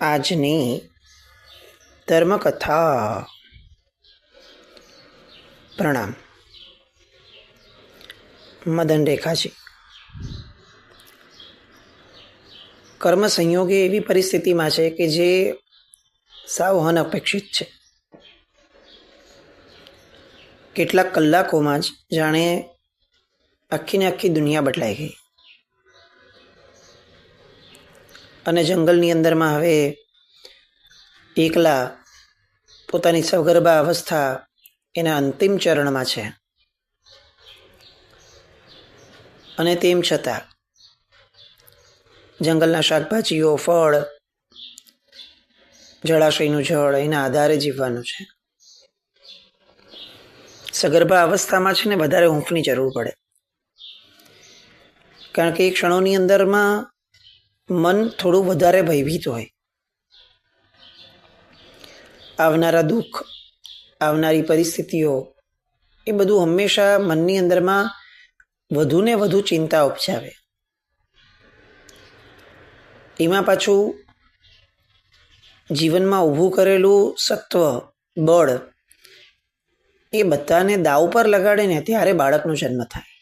આજની ધર્મકથા. પ્રણામ. મદન રેખાજી. કર્મ સંયોગે એવી પરિસ્થિતિમાં છે કે જે સાવ અનપેક્ષિત છે. કેટલાક કલાકોમાં જ જાણે આખીને આખી દુનિયા બદલાઈ ગઈ. અને જંગલની અંદરમાં હવે એકલા પોતાની સગર્ભા અવસ્થા એના અંતિમ ચરણમાં છે. અને તેમ છતાં જંગલના શાકભાજીઓ, ફળ, જળાશયનું જળ એના આધારે જીવવાનું છે. સગર્ભા અવસ્થામાં છે ને વધારે ઊંઘની જરૂર પડે, કારણ કે એ ક્ષણોની અંદરમાં મન થોડું વધારે ભયભીત હોય. આવનારા દુઃખ, આવનારી પરિસ્થિતિઓ, એ બધું હંમેશા મનની અંદરમાં વધુ ને વધુ ચિંતા ઉપજાવે. એમાં પાછું જીવનમાં ઊભું કરેલું સત્વ, બળ, એ બધાને દાવ પર લગાડે ને ત્યારે બાળકનો જન્મ થાય.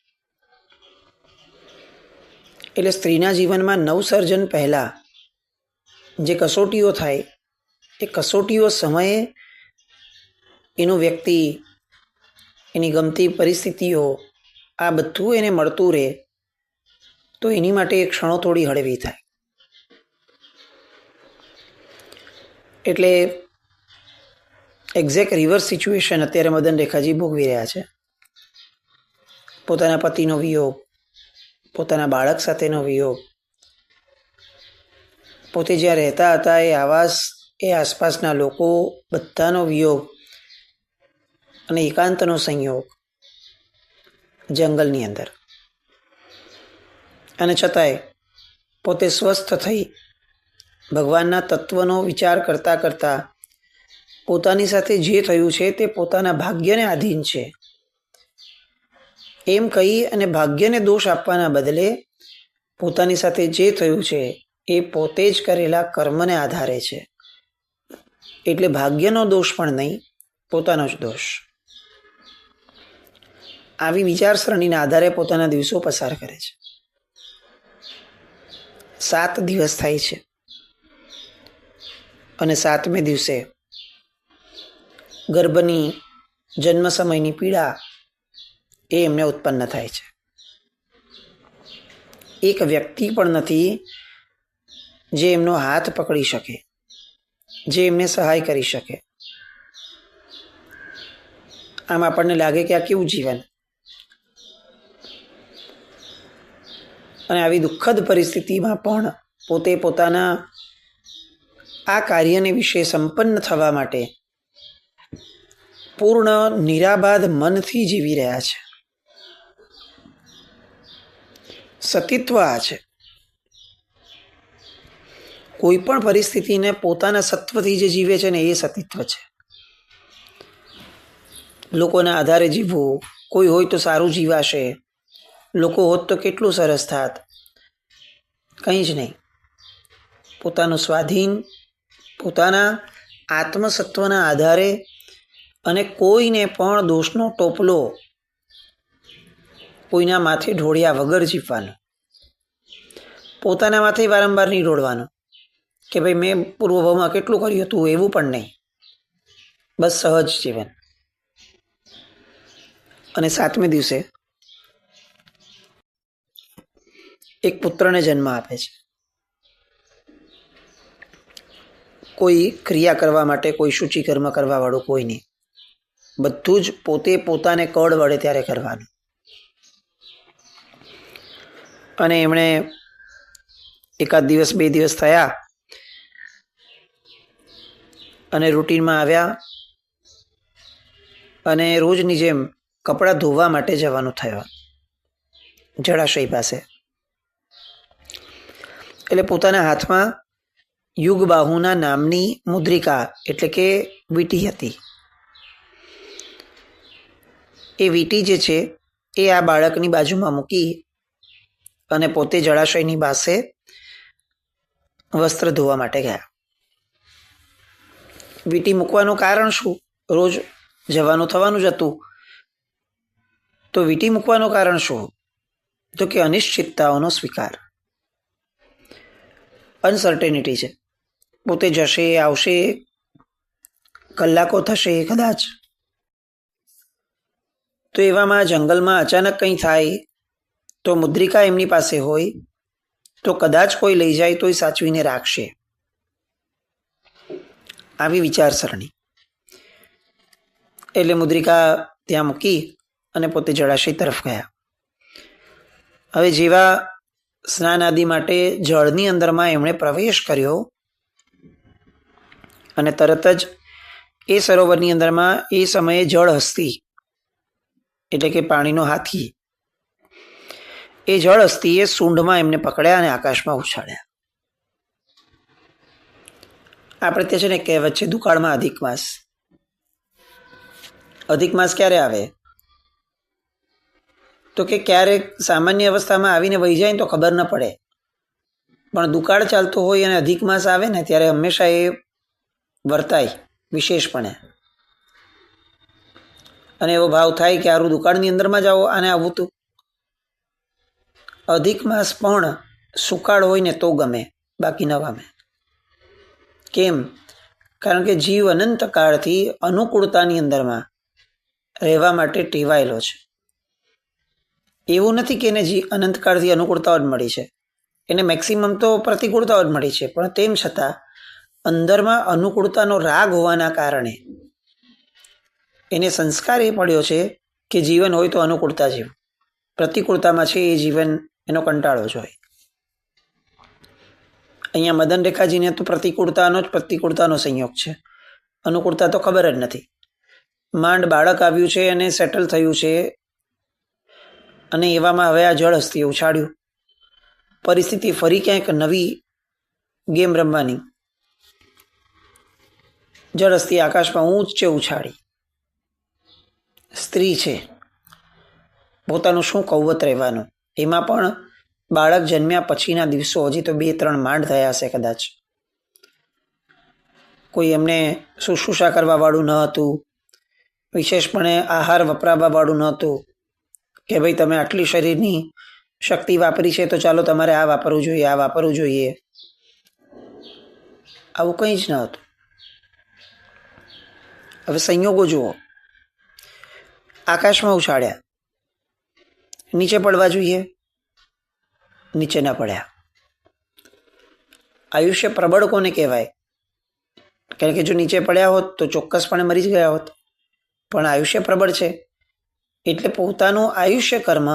એટલે સ્ત્રીના જીવનમાં નવસર્જન પહેલાં જે કસોટીઓ થાય, એ કસોટીઓ સમયે એનું વ્યક્તિ, એની ગમતી પરિસ્થિતિઓ, આ બધું એને મળતું રહે તો એની માટે એ ક્ષણો થોડી હળવી થાય. એટલે એક્ઝેક્ટ રિવર્સ સિચ્યુએશન અત્યારે મદન રેખાજી ભોગવી રહ્યા છે. પોતાના પતિનો વિયોગ, પોતાના બાળક સાથેનો વિયોગ, પોતે જ્યાં રહેતા હતા એ આવાસ, એ આસપાસના લોકો બધાનો વિયોગ અને એકાંતનો સંયોગ જંગલની અંદર. અને છતાંય પોતે સ્વસ્થ થઈ ભગવાનના તત્વનો વિચાર કરતાં કરતાં પોતાની સાથે જે થયું છે તે પોતાના ભાગ્યને આધીન છે એમ કહી અને ભાગ્યને દોષ આપવાના બદલે પોતાની સાથે જે થયું છે એ પોતે જ કરેલા કર્મને આધારે છે. એટલે ભાગ્યનો દોષ પણ નહીં, પોતાનો જ દોષ. આવી વિચારસરણીના આધારે પોતાના દિવસો પસાર કરે છે. 7 દિવસ થાય છે અને 7મે દિવસે ગર્ભની જન્મ સમયની પીડા એ એમને ઉત્પન્ન થાય છે. એક વ્યક્તિ પણ નથી જે એમનો હાથ પકડી શકે, જે એમને સહાય કરી શકે. આમ આપણને લાગે કે આ કેવું જીવન. અને આવી દુઃખદ પરિસ્થિતિમાં પણ પોતે પોતાના આ કાર્યને વિશે સંપન્ન થવા માટે પૂર્ણ નિરાબાદ મનથી જીવી રહ્યા છે. સતીત્વ આ છે. કોઈ પણ પરિસ્થિતિને પોતાના સત્વથી જે જીવે છે ને એ સતીત્વ છે. લોકોના આધારે જીવવું, કોઈ હોય તો સારું જીવાશે, લોકો હોત તો કેટલું સરસ થાત, કંઈ જ નહીં. પોતાનું સ્વાધીન, પોતાના આત્મસત્વના આધારે અને કોઈને પણ દોષનો ટોપલો કોઈના માથે ઢોળ્યા વગર જીવવાનું. પોતાના માથે વારંવાર નહીં ઢોળવાનું કે ભાઈ મેં પૂર્વભાવમાં કેટલું કર્યું હતું, એવું પણ નહીં. બસ સહજ જીવન. અને 7મે દિવસે એક પુત્રને જન્મ આપે છે. કોઈ ક્રિયા કરવા માટે, કોઈ શુચિકર્મ કરવા વાળું કોઈ નહીં. બધું જ પોતે પોતાને કળ વળે ત્યારે કરવાનું. અને એમણે 1 દિવસ 2 દિવસ થયા અને રૂટીનમાં આવ્યા અને રોજની જેમ કપડાં ધોવા માટે જવાનું થયું જળાશય પાસે. એટલે પોતાના હાથમાં યુગબાહુના નામની મુદ્રિકા એટલે કે વીંટી હતી. એ વીંટી જે છે એ આ બાળકની બાજુમાં મૂકી અને પોતે જળાશયની પાસે વસ્ત્ર ધોવા માટે ગયા. વીંટી મૂકવાનું કારણ શું? રોજ જવાનું થવાનું જ હતું, તો વીંટી મૂકવાનું કારણ શું? તો કે અનિશ્ચિતતાઓનો સ્વીકાર, અનસર્ટેનિટી છે. પોતે જશે, આવશે, કલાકો થશે કદાચ, તો એવામાં જંગલમાં અચાનક કંઈ થાય તો મુદ્રિકા એમની પાસે હોય તો કદાચ કોઈ લઈ જાય તોય સાચવીને રાખશે, આવી વિચારસરણી. એટલે મુદ્રિકા ત્યાં મૂકી અને પોતે જળાશય તરફ ગયા. હવે જેવા સ્નાન આદિ માટે જળની અંદરમાં એમણે પ્રવેશ કર્યો અને તરત જ એ સરોવરની અંદરમાં એ સમયે જળ હસ્તી એટલે કે પાણીનો હાથી, એ જળ હસ્તીએ સૂંઢમાં એમને પકડ્યા અને આકાશમાં ઉછાળ્યા. આપણે તે છે ને કહેવત છે, દુકાળમાં અધિક માસ. અધિક માસ ક્યારે આવે? તો કે ક્યારેક સામાન્ય અવસ્થામાં આવીને વહી જાય ને તો ખબર ન પડે, પણ દુકાળ ચાલતો હોય અને અધિક માસ આવે ને ત્યારે હંમેશા એ વર્તાય વિશેષપણે. અને એવો ભાવ થાય કે આરું દુકાળની અંદરમાં જાઓ, આને આવું હતું. અધિક માસ પણ સુકાળ હોય ને તો ગમે, બાકી ન ગમે. કેમ? કારણ કે જીવ અનંત કાળથી અનુકૂળતાની અંદરમાં રહેવા માટે ટેવાયેલો છે. એવું નથી કે એને અનંતકાળથી અનુકૂળતાઓ જ મળી છે, એને મેક્સિમમ તો પ્રતિકૂળતાઓ જ મળી છે, પણ તેમ છતાં અંદરમાં અનુકૂળતાનો રાગ હોવાના કારણે એને સંસ્કાર એ પડ્યો છે કે જીવન હોય તો અનુકૂળતા જીવ, પ્રતિકૂળતામાં છે એ જીવન એનો કંટાળો જ હોય. અહીંયા મદન રેખાજીને તો પ્રતિકૂળતાનો સંયોગ છે, અનુકૂળતા તો ખબર જ નથી. માંડ બાળક આવ્યું છે અને સેટલ થયું છે, અને એવામાં હવે આ જળ હસ્તીએ ઉછાળ્યું. પરિસ્થિતિ ફરી ક્યાંક નવી ગેમ રમવાની. જળ હસ્તી આકાશમાં ઊંચે ઉછાળી. સ્ત્રી છે, પોતાનું શું કૌવત રહેવાનું, એમાં પણ બાળક જન્મ્યા પછીના દિવસો, હજી તો 2-3 માંડ થયા હશે કદાચ. કોઈ એમને શુશ્રૂષા કરવા વાળું ન હતું, વિશેષપણે આહાર વપરાવવા વાળું ન હતું કે ભાઈ તમે આટલી શરીરની શક્તિ વાપરી છે તો ચાલો તમારે આ વાપરવું જોઈએ, આ વાપરવું જોઈએ. આવું કંઈ જ ન હતું. હવે સંયોગો જુઓ, આકાશમાં ઉછાળ્યા, નીચે પડવા જોઈએ, નીચે ના પડ્યા. આયુષ્ય પ્રબળ કોને કહેવાય? કારણ કે જો નીચે પડ્યા હોત તો ચોક્કસપણે મરી જ ગયા હોત, પણ આયુષ્ય પ્રબળ છે એટલે પોતાનું આયુષ્ય કર્મ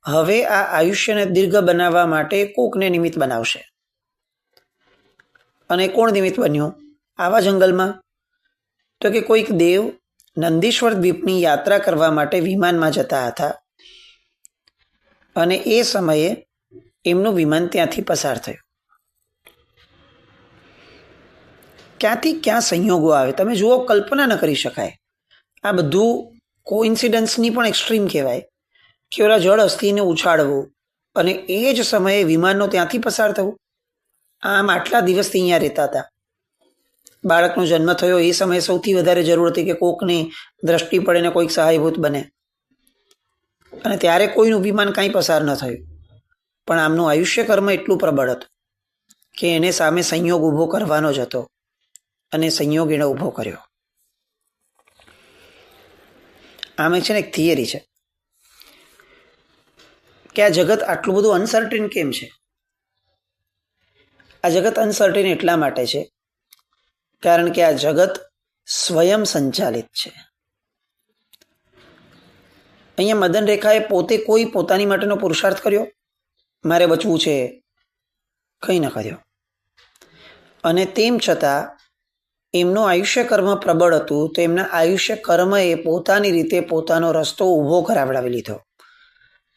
હવે આ આયુષ્યને દીર્ઘ બનાવવા માટે કોકને નિમિત્ત બનાવશે. અને કોણ નિમિત્ત બન્યું આવા જંગલમાં? તો કે કોઈક દેવ નંદીશ્વર દ્વીપની યાત્રા કરવા માટે વિમાનમાં જતા હતા અને એ સમયે એમનું વિમાન ત્યાંથી પસાર થયું. ક્યાંથી ક્યાં સંયોગો આવે તમે જુઓ, કલ્પના ન કરી શકાય. આ બધું કોઇન્સિડન્સની પણ એક્સ્ટ્રીમ કહેવાય કે ઓલા જળ હસ્તીને ઉછાળવું અને એ જ સમયે વિમાનનો ત્યાંથી પસાર થવું. આમ આટલા દિવસથી અહીંયા રહેતા હતા. બાળકનો જન્મ થયો એ સમયે સૌથી વધારે જરૂર હતી કે કોકની દ્રષ્ટિ પડે ને કોઈક સહાયભૂત બને, અને ત્યારે કોઈનું વિમાન કાંઈ પસાર ન થયું. પણ આમનું આયુષ્ય કર્મ એટલું પ્રબળ હતું કે એને સામે સંયોગ ઊભો કરવાનો જ હતો, અને સંયોગ એણે ઊભો કર્યો. આમે છે ને એક થિયરી છે કે આ જગત આટલું બધું અનસર્ટેન કેમ છે? આ જગત અનસર્ટેન એટલા માટે છે કારણ કે આ જગત સ્વયં સંચાલિત છે. અહીંયા મદન રેખાએ પોતે કોઈ પોતાની માટેનો પુરુષાર્થ કર્યો, મારે બચવું છે, કંઈ ન કર્યો. અને તેમ છતાં એમનું આયુષ્ય કર્મ પ્રબળ હતું તો એમના આયુષ્ય કર્મએ પોતાની રીતે પોતાનો રસ્તો ઊભો કરાવડાવી લીધો.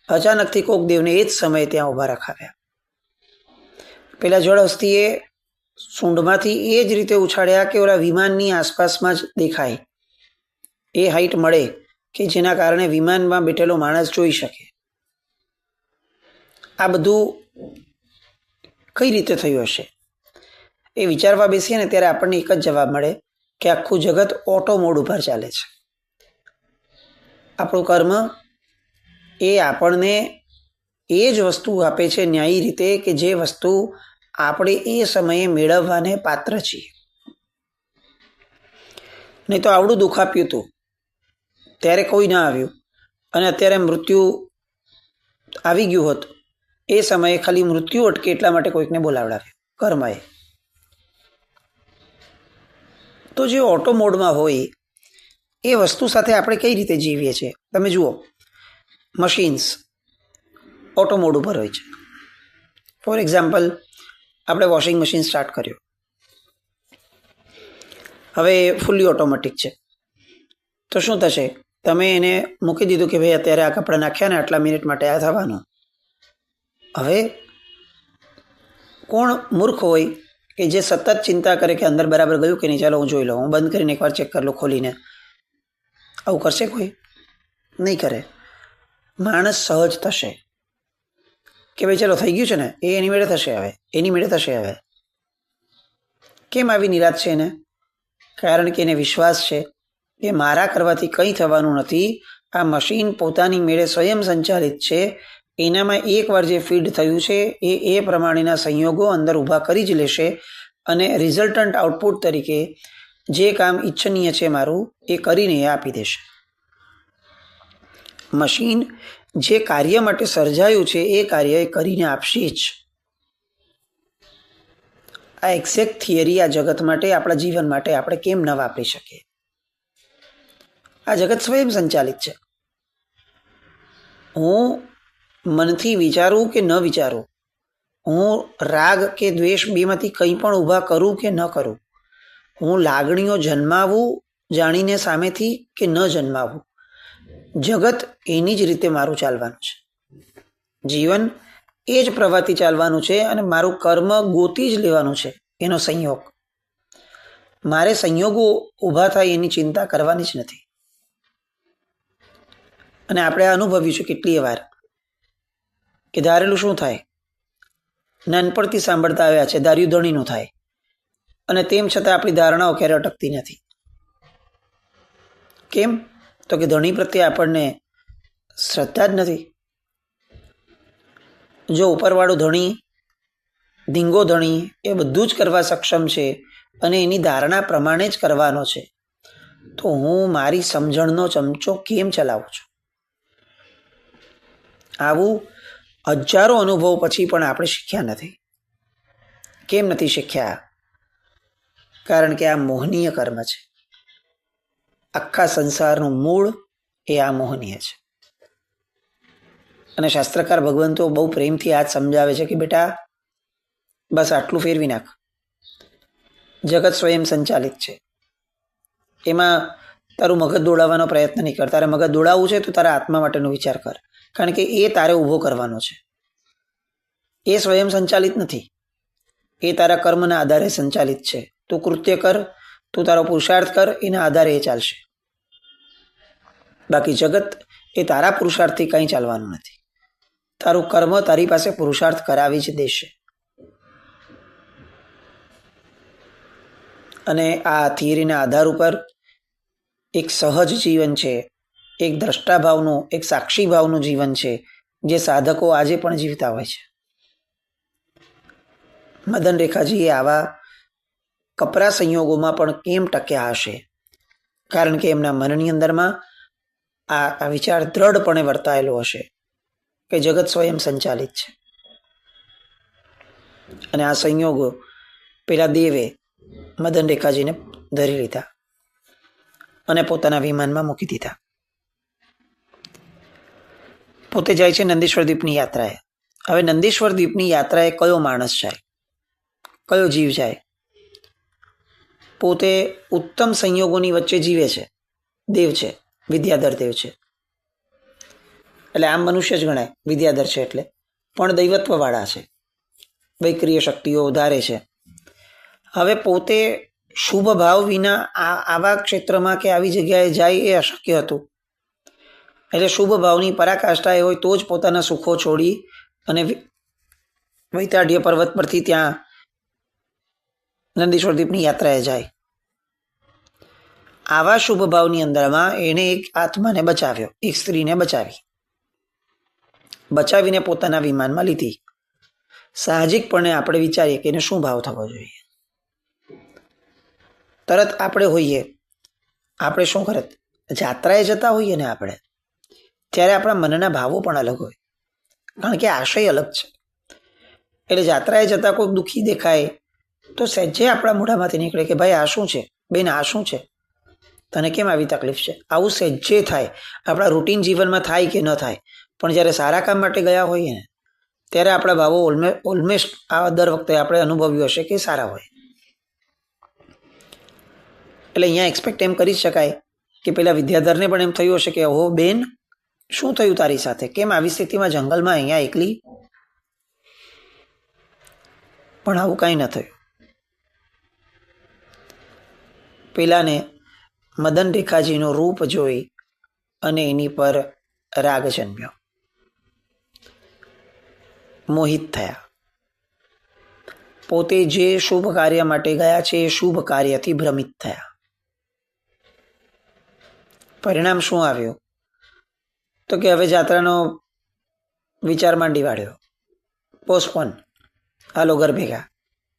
અચાનકથી કોક દેવને એ જ સમયે ત્યાં ઊભા રખાવ્યા. પેલા જળ હસ્તીએ સૂંઢમાંથી એ જ રીતે ઉછાળ્યા કે ઓલા વિમાનની આસપાસમાં જ દેખાય, એ હાઈટ મળે કે જેના કારણે વિમાનમાં બેઠેલો માણસ જોઈ શકે. આ બધું કઈ રીતે થયું હશે? એ વિચારવા બેસીએ ને ત્યારે આપણને એક જ જવાબ મળે કે આખું જગત ઓટો મોડ ઉપર ચાલે છે. આપણું કર્મ એ આપણને એ જ વસ્તુ આપે છે ન્યાયી રીતે કે જે વસ્તુ આપણે એ સમયે મેળવવાને પાત્ર છીએ. નહીં તો આવડું દુઃખ આપ્યું હતું ત્યારે કોઈ ના આવ્યું, અને અત્યારે મૃત્યુ આવી ગયું હોત એ સમયે ખાલી મૃત્યુ અટકે એટલા માટે કોઈકને બોલાવડાવ્યું કર્મએ. તો જે ઓટો મોડમાં હોય એ વસ્તુ સાથે આપણે કઈ રીતે જીવીએ છીએ? તમે જુઓ, મશીન્સ ઓટો મોડ ઉપર હોય છે. ફોર એક્ઝામ્પલ, આપણે વોશિંગ મશીન સ્ટાર્ટ કર્યું, હવે ફૂલ્લી ઓટોમેટિક છે. તો શું થશે? તમે એને મૂકી દીધું કે ભાઈ અત્યારે આ કપડાં નાખ્યા ને આટલા મિનિટ માટે આ થવાનું. હવે કોણ મૂર્ખ હોય કે જે સતત ચિંતા કરે કે અંદર બરાબર ગયું કે નહીં, ચાલો હું જોઈ લઉં, હું બંધ કરીને એકવાર ચેક કરી લઉં ખોલીને. આવું કરશે કોઈ? નહીં કરે. માણસ સહજ થશે કે ભાઈ ચલો થઈ ગયું છે ને, એ એની મેળે થશે, હવે એની મેળે થશે. હવે કેમ આવી નિરાશ છે એને? કારણ કે એને વિશ્વાસ છે કે મારા કરવાથી કંઈ થવાનું નથી, આ મશીન પોતાની મેળે સ્વયં સંચાલિત છે, એનામાં એકવાર જે ફીડ થયું છે એ પ્રમાણેના સંયોગો અંદર ઊભા કરી જ લેશે, અને રિઝલ્ટન્ટ આઉટપુટ તરીકે જે કામ ઈચ્છનીય છે મારું એ કરીને એ આપી દેશે. મશીન જે કાર્ય માટે સર્જાયું છે એ કાર્ય એ કરીને આપશે જ. આ એક્ઝેક્ટ થિયરી આ જગત માટે, આપણા જીવન માટે આપણે કેમ ન વાપરી શકીએ? આ જગત સ્વયં સંચાલિત છે. હું મનથી વિચારું કે ન વિચારું, હું રાગ કે દ્વેષ બેમાંથી કંઈ પણ ઊભા કરું કે ન કરું, હું લાગણીઓ જન્માવું જાણીને સામેથી કે ન જન્માવું, જગત એની જ રીતે મારું ચાલવાનું છે. જીવન એ જ પ્રવાહથી ચાલવાનું છે, અને મારું કર્મ ગોતી જ લેવાનું છે એનો સંયોગ. મારે સંયોગો ઊભા થાય એની ચિંતા કરવાની જ નથી. અને આપણે આ અનુભવ્યું છે કેટલીય વાર કે ધારેલું શું થાય? નાનપણથી સાંભળતા આવ્યા છે ધાર્યું ધણીનું થાય, અને તેમ છતાં આપણી ધારણાઓ ક્યારે અટકતી નથી. કેમ? તો કે ધણી પ્રત્યે આપણને શ્રદ્ધા જ નથી. જો ઉપરવાળો ધણી, ધીંગો ધણી એ બધું જ કરવા સક્ષમ છે અને એની ધારણા પ્રમાણે જ કરવાનો છે, તો હું મારી સમજણનો ચમચો કેમ ચલાવું છું? આવું હજારો અનુભવ પછી પણ આપણે શીખ્યા નથી. કેમ નથી શીખ્યા? કારણ કે આ મોહનીય કર્મ છે. આખા સંસારનું મૂળ એ આ મોહનીય છે. અને શાસ્ત્રકાર ભગવંતો બહુ પ્રેમથી આ જ સમજાવે છે કે બેટા બસ આટલું ફેરવી નાખ. જગત સ્વયં સંચાલિત છે, એમાં તારું મગજ દોડાવવાનો પ્રયત્ન નહીં કર. તારે મગજ દોડાવવું છે તો તારા આત્મા માટેનો વિચાર કર, કારણ કે એ તારે ઊભો કરવાનો છે. એ સ્વયં સંચાલિત નથી, એ તારા કર્મના આધારે સંચાલિત છે. તું કૃત્ય કર, તું તારો પુરુષાર્થ કર, એના આધારે એ ચાલશે. બાકી જગત એ તારા પુરુષાર્થથી કંઈ ચાલવાનું નથી. તારું કર્મ તારી પાસે પુરુષાર્થ કરાવી જ દેશે. અને આ થિયરીના આધાર ઉપર એક સહજ જીવન છે, એક દ્રષ્ટાભાવનું, એક સાક્ષી ભાવનું જીવન છે, જે સાધકો આજે પણ જીવતા હોય છે. મદન રેખાજીએ આવા કપરા સંયોગોમાં પણ કેમ ટક્યા હશે? કારણ કે એમના મનની અંદરમાં આ વિચાર દ્રઢપણે વર્તાયેલો હશે કે જગત સ્વયં સંચાલિત છે. અને આ સંયોગો પેલા દેવે મદન રેખાજીને ધરી લીધા અને પોતાના વિમાનમાં મૂકી દીધા. પોતે જાય છે નંદીશ્વર દ્વીપની યાત્રાએ. હવે નંદીશ્વર દ્વીપની યાત્રાએ કયો માણસ જાય, કયો જીવ જાય? પોતે ઉત્તમ સંયોગોની વચ્ચે જીવે છે, દેવ છે, વિદ્યાધર દેવ છે, એટલે આમ મનુષ્ય જ ગણાય, વિદ્યાધર છે એટલે, પણ દૈવત્વવાળા છે, વૈક્રિય શક્તિઓ ઉધારે છે. હવે પોતે શુભ ભાવ વિના આવા ક્ષેત્રમાં કે આવી જગ્યાએ જાય એ અશક્ય હતું. એટલે શુભ ભાવની પરાકાષ્ઠાએ હોય તો જ પોતાના સુખો છોડી અને વૈતાઢ્ય પર્વત પરથી ત્યાં નંદીશ્વર દ્વીપની યાત્રાએ જાય. આવા શુભ ભાવની અંદરમાં એણે એક આત્માને બચાવ્યો, એક સ્ત્રીને બચાવીને પોતાના વિમાનમાં લીધી. સાહજિકપણે આપણે વિચારીએ કે એને શું ભાવ થવો જોઈએ. તરત આપણે હોઈએ, આપણે શું કરત, જાત્રાએ જતા હોઈએ ને આપણે, ત્યારે આપણા મનના ભાવો પણ અલગ હોય, કારણ કે આશય અલગ છે. એટલે જાત્રાએ જતા કોઈ દુઃખી દેખાય તો સહેજે આપણા મોઢામાંથી નીકળે કે ભાઈ આ શું છે, બેન આ શું છે, તને કેમ આવી તકલીફ છે, આવું સહેજે થાય. આપણા રૂટીન જીવનમાં થાય કે ન થાય, પણ જ્યારે સારા કામ માટે ગયા હોઈએ ને ત્યારે આપણા ભાવો ઓલમોસ્ટ આ દર વખતે આપણે અનુભવ્યું હશે કે સારા હોય. એટલે અહીંયા એક્સપેક્ટ એમ કરી શકાય કે પેલા વિદ્યાધરને પણ એમ થયું હશે કે ઓહો બેન શું થયું તારી સાથે, કેમ આવી સ્થિતિમાં જંગલમાં અહીંયા એકલી? પણ આવું કાંઈ ન થયું. પેલાને મદન રેખાજીનું રૂપ જોઈ અને એની પર રાગ જન્મ્યો, મોહિત થયા. પોતે જે શુભ કાર્ય માટે ગયા છે એ શુભ કાર્યથી ભ્રમિત થયા. પરિણામ શું આવ્યું? તો કે હવે જાત્રાનો વિચાર માંડી વાળ્યો, પોસ્ટપોન, હાલો ઘર ભેગા.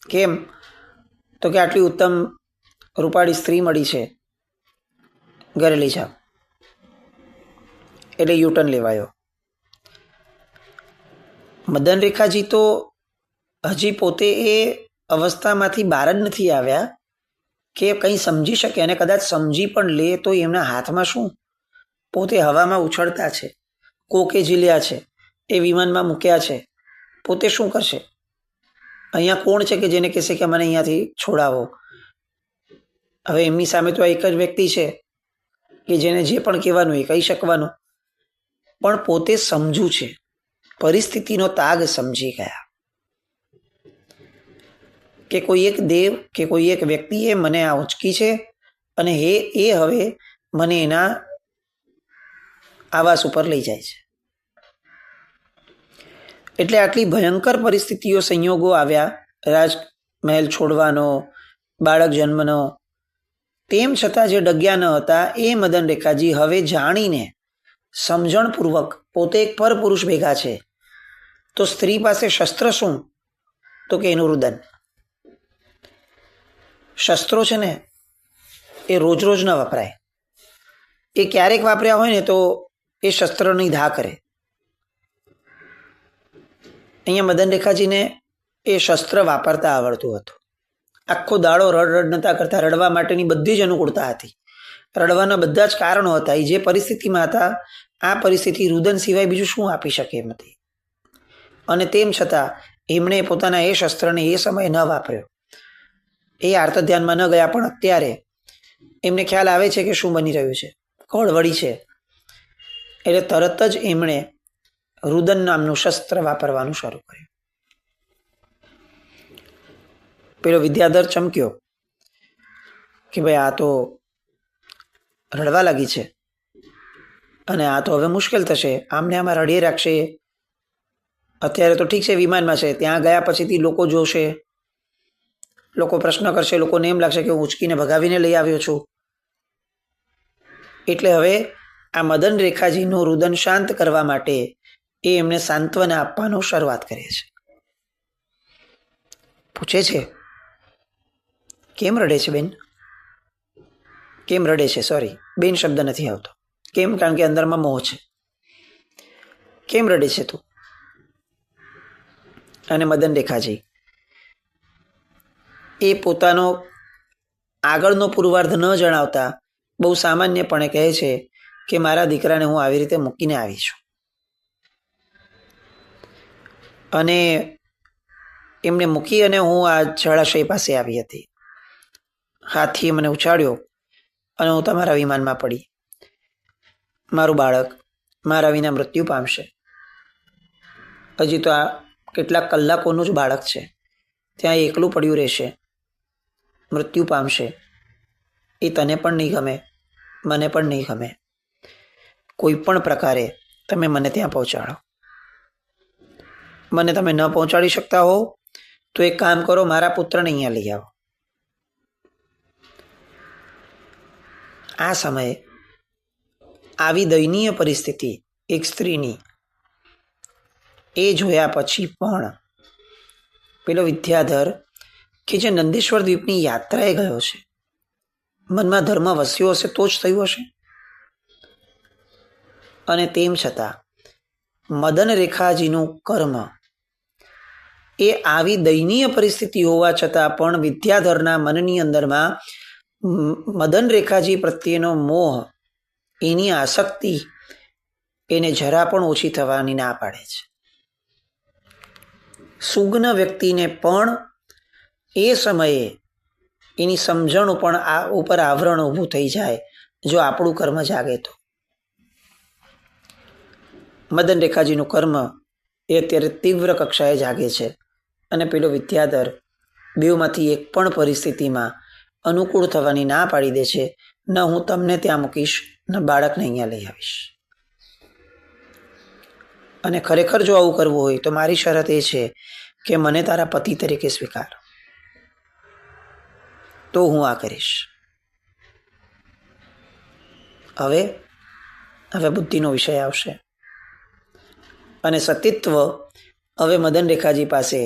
કેમ? તો કે આટલી ઉત્તમ રૂપાળી સ્ત્રી મળી છે, ઘરે લઈ જાઓ. એટલે યુટર્ન લેવાયો. મદન રેખાજી તો હજી પોતે એ અવસ્થામાંથી બહાર જ નથી આવ્યા કે કંઈ સમજી શકે, અને કદાચ સમજી પણ લે તો એમના હાથમાં શું, પોતે હવામાં ઉછળતા છે, કોકે ઝીલ્યા છે, એ વિમાનમાં મૂક્યા છે, પોતે શું કરશે? અહીંયા કોણ છે કે જેને કહેશે કે મને અહીંયાથી છોડાવો? હવે એમની સામે તો એક જ વ્યક્તિ છે કે જેને જે પણ કહેવાનું એ કહી શકવાનું, પણ પોતે સમજુ છે, પરિસ્થિતિનો તાગ સમજી ગયા કે કોઈ એક દેવ કે કોઈ એક વ્યક્તિએ મને આ ઉંચકી છે અને એ હવે મને એના આવાસ ઉપર લઈ જાય છે. એટલે આટલી ભયંકર પરિસ્થિતિઓ, સંયોગો આવ્યા, રાજમહેલ છોડવાનો, બાળક જન્મનો, તેમ છતાં જે ડગ્યા ન હતા એ મદન રેખાજી હવે જાણીને સમજણપૂર્વક પોતે એક પરપુરુષ ભેગા છે, તો સ્ત્રી પાસે શસ્ત્ર શું? તો કે એનું રુદન. શસ્ત્રો છે ને એ રોજ રોજ ન વપરાય, એ ક્યારેક વાપર્યા હોય ને તો એ શસ્ત્રની ધા કરે. અહીંયા મદન રેખાજીને એ શસ્ત્ર વાપરતા આવડતું હતું. આખો દાડો રડ નતા કરતા, રડવા માટેની બધી જ અનુકૂળતા હતી, રડવાના બધા જ કારણો હતા. એ જે પરિસ્થિતિમાં હતા, આ પરિસ્થિતિ રુદન સિવાય બીજું શું આપી શકે એમ હતી. અને તેમ છતાં એમણે પોતાના એ શસ્ત્રને એ સમયે ન વાપર્યો, એ આર્ત ધ્યાનમાં ન ગયા. પણ અત્યારે એમને ખ્યાલ આવે છે કે શું બની રહ્યું છે, ખળવળી છે, એટલે તરત જ એમણે રુદન નામનું શસ્ત્ર વાપરવાનું શરૂ કર્યું. પેલો વિદ્યાધર ચમક્યો કે ભાઈ આ તો રડવા લાગી છે અને આ તો હવે મુશ્કેલ થશે, આમને આમાં રડીએ રાખશે. અત્યારે તો ઠીક છે વિમાનમાં છે, ત્યાં ગયા પછીથી લોકો જોશે, લોકો પ્રશ્ન કરશે, લોકોને એમ લાગશે કે હું ઉચકીને ભગાવીને લઈ આવ્યો છું. એટલે હવે આ મદન રેખાજીનું રુદન શાંત કરવા માટે એ એમને સાંત્વના આપવાનો શરૂઆત કરે છે. પૂછે છે કેમ રડે છે બેન? કેમ રડે છે? સોરી, બેન શબ્દ નથી આવતો. કેમ? કારણ કે અંદરમાં મોહ છે. કેમ રડે છે તું? અને મદન રેખાજી એ પોતાનો આગળનો પૂર્વાર્ધ ન જણાવતા બહુ સામાન્યપણે કહે છે કે મારા દીકરાને હું આવી રીતે મૂકીને આવી છું. અને એમને મૂકી અને હું આ જળાશય પાસે આવી હતી. હાથીએ મને ઉછાળ્યો અને હું તમારા વિમાનમાં પડી. મારું બાળક મારા વિના મૃત્યુ પામશે. હજી તો આ કેટલાક કલાકોનું જ બાળક છે, ત્યાં એકલું પડ્યું રહેશે, મૃત્યુ પામશે. એ તને પણ નહીં ગમે, મને પણ નહીં ગમે. કોઈ પણ પ્રકારે તમે મને ત્યાં પહોંચાડો. મને તમે ન પહોંચાડી શકતા હો તો એક કામ કરો, મારા પુત્રને અહીંયા લઈ આવો. આ સમયે આવી દયનીય પરિસ્થિતિ એક સ્ત્રીની એ જોયા પછી પણ પેલો વિદ્યાધર કે જે નંદીશ્વર દ્વીપની યાત્રાએ ગયો છે, મનમાં ધર્મ વસ્યો હશે તો જ થયું હશે. અને તેમ છતાં મદન રેખાજીનું કર્મ એ આવી દયનીય પરિસ્થિતિ હોવા છતાં પણ વિદ્યાધરના મનની અંદરમાં મદન રેખાજી પ્રત્યેનો મોહ, એની આસક્તિ એને જરા પણ ઓછી થવાની ના પાડે છે. સુગ્ન વ્યક્તિને પણ એ સમયે એની સમજણ ઉપર આવરણ ઊભું થઈ જાય જો આપણું કર્મ જાગે તો. મદન રેખાજીનું કર્મ એ અત્યારે તીવ્ર કક્ષાએ જાગે છે અને પેલો વિદ્યાધર બેઉમાંથી એક પણ પરિસ્થિતિમાં અનુકૂળ થવાની ના પાડી દે છે. ન હું તમને ત્યાં મૂકીશ, ન બાળકને અહીંયા લઈ આવીશ. અને ખરેખર જો આવું કરવું હોય તો મારી શરત એ છે કે મને તારા પતિ તરીકે સ્વીકાર, તો હું આ કરીશ. હવે બુદ્ધિનો વિષય આવશે અને સતીત્વ હવે મદન રેખાજી પાસે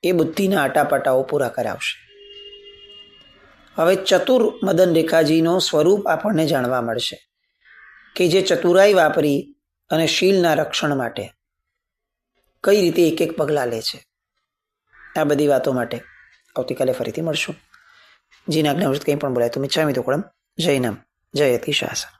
એ બુદ્ધિના આટાપાટાઓ પૂરા કરાવશે. હવે ચતુર મદન રેખાજીનો સ્વરૂપ આપણને જાણવા મળશે કે જે ચતુરાઈ વાપરી અને શીલના રક્ષણ માટે કઈ રીતે એક એક પગલાં લે છે. આ બધી વાતો માટે આવતીકાલે ફરીથી મળશું. જીના આજ્ઞાવૃત કંઈ પણ બોલાય તો મિચ્છામિ દુક્કડમ. જય નામ જય અતિશાસન.